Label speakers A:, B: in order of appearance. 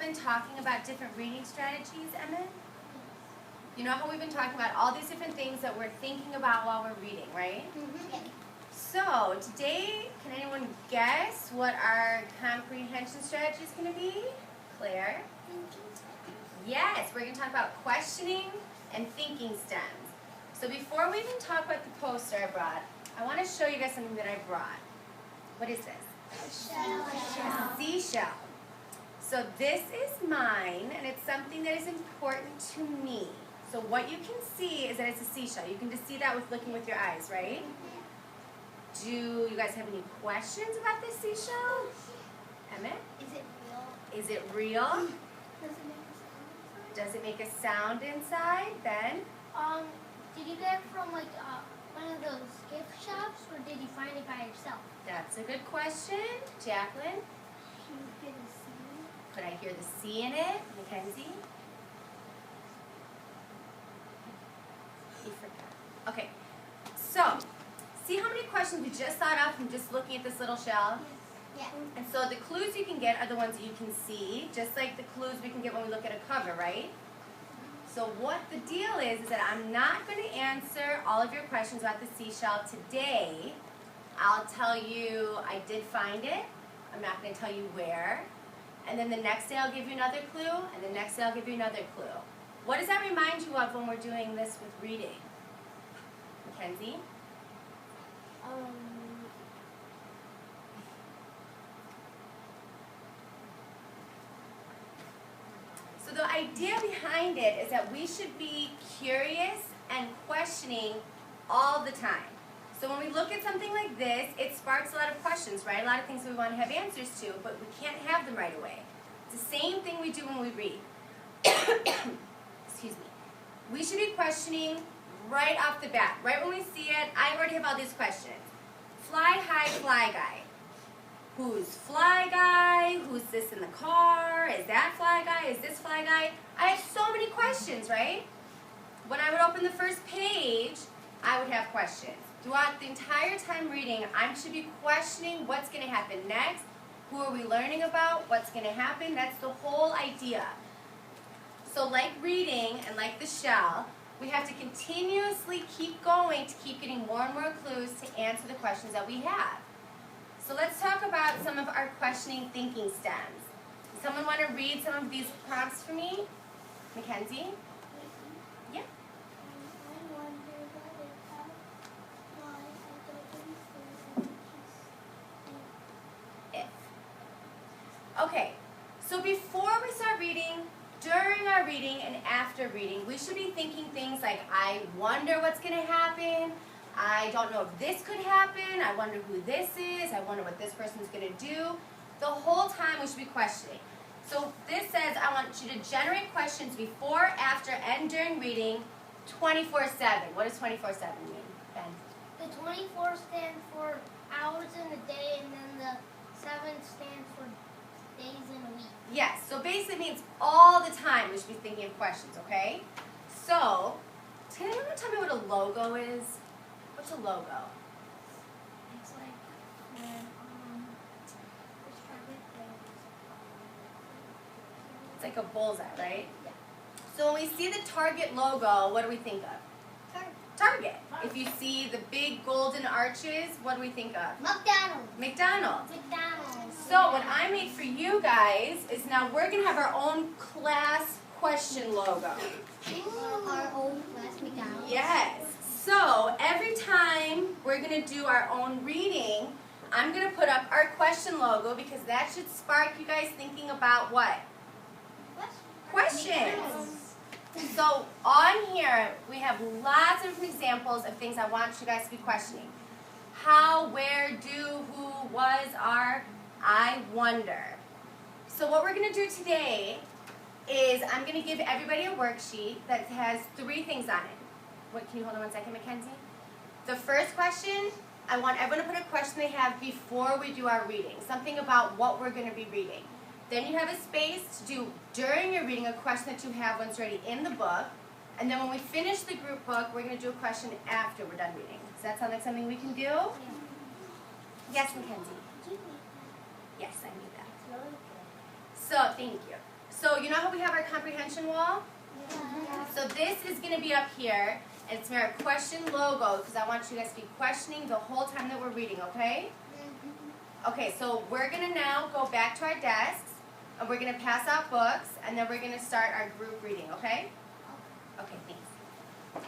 A: been talking about different reading strategies, Emmett? You know how we've been talking about all these different things that we're thinking about while we're reading, right?
B: Mm-hmm.
A: So today, can anyone guess what our comprehension strategy is going to be? Claire? Yes, we're going to talk about questioning and thinking stems. So before we even talk about the poster I brought, I want to show you guys something that I brought. What is this? A seashell. So this is mine, and it's something that is important to me. So what you can see is that it's a seashell. You can just see that with looking with your eyes, right? Do you guys have any questions about this seashell? Emmett?
B: Is it real?
A: Is it real?
B: Does it make a sound?
A: Does it make a sound inside? Ben?
B: Did you get it from like one of those gift shops, or did you find it by yourself?
A: That's a good question. Jacqueline?
B: Can you hear the sea?
A: Could I hear the sea in it? Mackenzie? You forgot. Okay. So, see how many questions we just thought of from just looking at this little shell?
B: Yeah.
A: And so the clues you can get are the ones that you can see, just like the clues we can get when we look at a cover, right? So what the deal is that I'm not going to answer all of your questions about the seashell today. I'll tell you I did find it. I'm not going to tell you where. And then the next day I'll give you another clue, and the next day I'll give you another clue. What does that remind you of when we're doing this with reading? Mackenzie? So the idea behind it is that we should be curious and questioning all the time. So when we look at something like this, it sparks a lot of questions, right? A lot of things we want to have answers to, but we can't have them right away. It's the same thing we do when we read. Excuse me. We should be questioning right off the bat. Right when we see it, I already have all these questions. Fly high, fly guy. Who's fly guy? Who's this in the car? Is that fly guy? Is this fly guy? I have so many questions, right? When I would open the first page, I would have questions. Throughout the entire time reading, I should be questioning what's going to happen next. Who are we learning about? What's going to happen? That's the whole idea. So like reading and like the shell, we have to continuously keep going to keep getting more and more clues to answer the questions that we have. So let's talk about some of our questioning thinking stems. Does someone want to read some of these prompts for me? Mackenzie? Yeah.
B: I wonder what it felt like.
A: If. Okay, so before we start reading, during our reading and after reading, we should be thinking things like, I wonder what's going to happen. I don't know if this could happen. I wonder who this is. I wonder what this person's going to do. The whole time we should be questioning. So this says I want you to generate questions before, after, and during reading 24/7. What does 24/7 mean, Ben?
B: The 24 stand for hours in a day, and then the 7 stand for days in a week.
A: Yes, so basically it means all the time we should be thinking of questions, okay? So, can anyone tell me what a logo is? What's a logo?
B: It's like when
A: It's like a bullseye, right?
B: Yeah.
A: So when we see the Target logo, what do we think of? Target. If you see the big golden arches, what do we think of?
B: McDonald's.
A: McDonald's.
B: McDonald's.
A: So what I made for you guys is now we're going to have our own class question logo.
B: Our own class McDonald's.
A: Yes. So every time we're going to do our own reading, I'm going to put up our question logo because that should spark you guys thinking about what? Questions. So on here, we have lots of examples of things I want you guys to be questioning. How, where, do, who, was, are, I wonder. So what we're going to do today is I'm going to give everybody a worksheet that has 3 things on it. What, can you hold on one second, Mackenzie? The first question, I want everyone to put a question they have before we do our reading. Something about what we're going to be reading. Then you have a space to do, during your reading, a question that you have when it's already in the book. And then when we finish the group book, we're going to do a question after we're done reading. Does that sound like something we can do?
B: Yeah.
A: Yes, Mackenzie? Yes, I need that. So, thank you. So you know how we have our comprehension wall? So this is going to be up here, and it's our question logo because I want you guys to be questioning the whole time that we're reading, okay? Okay, so we're going to now go back to our desks, and we're going to pass out books, and then we're going to start our group reading, okay? Okay, thanks.